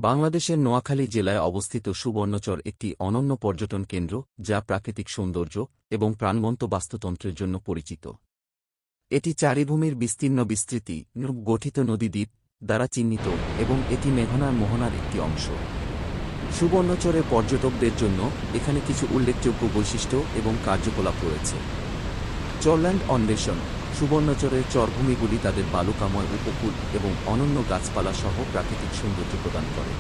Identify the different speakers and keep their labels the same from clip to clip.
Speaker 1: বাংলাদেশের নোয়াখালী জেলায় অবস্থিত সুবর্ণচর একটি অনন্য পর্যটন কেন্দ্র যা প্রাকৃতিক সৌন্দর্য এবং প্রাণবন্ত বাস্তুতন্ত্রের জন্য পরিচিত। এটি চারিভূমির বিস্তীর্ণ বিস্তৃতি গঠিত নদীদ্বীপ দ্বারা চিহ্নিত এবং এটি মেঘনার মোহনার একটি অংশ। সুবর্ণচরে পর্যটকদের জন্য এখানে কিছু উল্লেখযোগ্য বৈশিষ্ট্য এবং কার্যকলাপ রয়েছে। চরল্যান্ড অন্বেষণ। সুবর্ণচরের চরভূমিগুলি তাদের বালুকাময় উপকূল এবং অনন্য গাছপালা সহ প্রাকৃতিক সৌন্দর্য প্রদান করে।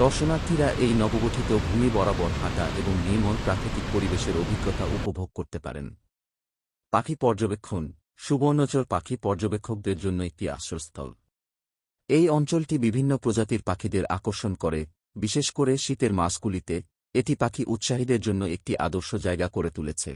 Speaker 1: দর্শনার্থীরা এই নবগঠিত ভূমি বরাবর হাঁটা এবং নির্মল প্রাকৃতিক পরিবেশের অভিজ্ঞতা উপভোগ করতে পারেন। পাখি পর্যবেক্ষণ। সুবর্ণচর পাখি পর্যবেক্ষকদের জন্য একটি আশ্রয়স্থল। এই অঞ্চলটি বিভিন্ন প্রজাতির পাখিদের আকর্ষণ করে, বিশেষ করে শীতের মাসগুলিতে এটি পাখি উৎসাহীদের জন্য একটি আদর্শ জায়গা করে তুলেছে।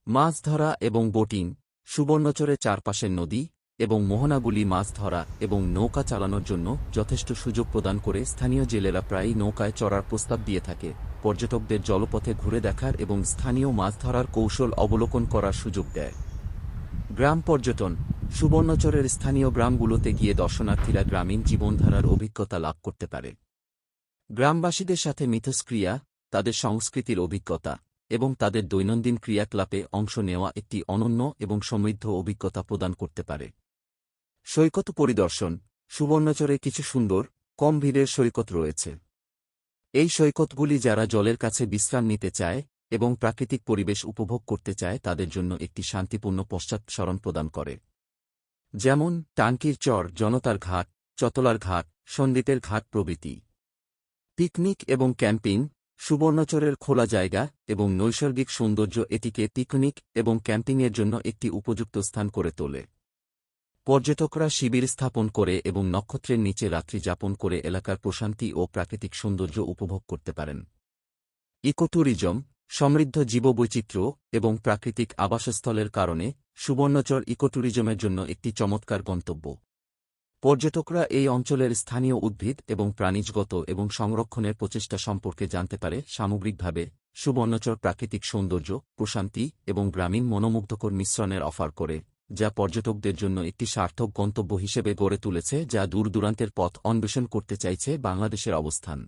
Speaker 1: মাছ ধরা এবং বোটিং। সুবর্ণচরের চারপাশের নদী এবং মোহনাগুলি মাছ ধরা এবং নৌকা চালানোর জন্য যথেষ্ট সুযোগ প্রদান করে। স্থানীয় জেলেরা প্রায়ই নৌকায় চড়ার প্রস্তাব দিয়ে থাকে, পর্যটকদের জলপথে ঘুরে দেখার এবং স্থানীয় মাছ ধরার কৌশল অবলোকন করার সুযোগ দেয়। গ্রাম পর্যটন। সুবর্ণচরের স্থানীয় গ্রামগুলোতে গিয়ে দর্শনার্থীরা গ্রামীণ জীবনধারার অভিজ্ঞতা লাভ করতে পারে। গ্রামবাসীদের সাথে মিথস্ক্রিয়া, তাদের সংস্কৃতির অভিজ্ঞতা এবং তাদের দৈনন্দিন ক্রিয়াকলাপে অংশ নেওয়া একটি অনন্য এবং সমৃদ্ধ অভিজ্ঞতা প্রদান করতে পারে। সৈকত পরিদর্শন। সুবর্ণচরে কিছু সুন্দর, কম ভিড়ের সৈকত রয়েছে। এই সৈকতগুলি যারা জলের কাছে বিশ্রাম নিতে চায় এবং প্রাকৃতিক পরিবেশ উপভোগ করতে চায় তাদের জন্য একটি শান্তিপূর্ণ পশ্চাৎসরণ প্রদান করে, যেমন টাঙ্কির চর, জনতার ঘাট, চতলার ঘাট, সন্দ্বীপের ঘাট প্রভৃতি। পিকনিক এবং ক্যাম্পিং। সুবর্ণচরের খোলা জায়গা এবং নৈসর্গিক সৌন্দর্য এটিকে পিকনিক এবং ক্যাম্পিংয়ের জন্য একটি উপযুক্ত স্থান করে তোলে। পর্যটকরা শিবির স্থাপন করে এবং নক্ষত্রের নিচে রাত্রি যাপন করে এলাকার প্রশান্তি ও প্রাকৃতিক সৌন্দর্য উপভোগ করতে পারেন। ইকোট্যুরিজম। সমৃদ্ধ জীববৈচিত্র্য এবং প্রাকৃতিক আবাসস্থলের কারণে সুবর্ণচর ইকোট্যুরিজমের জন্য একটি চমৎকার গন্তব্য। পর্যটকরা এই অঞ্চলের স্থানীয় উদ্ভিদ এবং প্রাণীজগত এবং সংরক্ষণের প্রচেষ্টা সম্পর্কে জানতে পারে। সামগ্রিকভাবে সুবর্ণচর প্রাকৃতিক সৌন্দর্য, প্রশান্তি এবং গ্রামীণ মনোমুগ্ধকর মিশ্রণের অফার করে, যা পর্যটকদের জন্য একটি সার্থক গন্তব্য হিসেবে গড়ে তুলেছে যা দূরদূরান্তের পথ অন্বেষণ করতে চাইছে। বাংলাদেশের অবস্থান।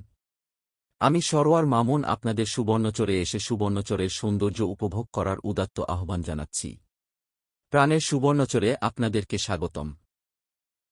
Speaker 1: আমি সরোয়ার মামুন আপনাদের সুবর্ণচরে এসে সুবর্ণচরের সৌন্দর্য উপভোগ করার উদাত্ত আহ্বান জানাচ্ছি। প্রাণের সুবর্ণচরে আপনাদেরকে স্বাগতম।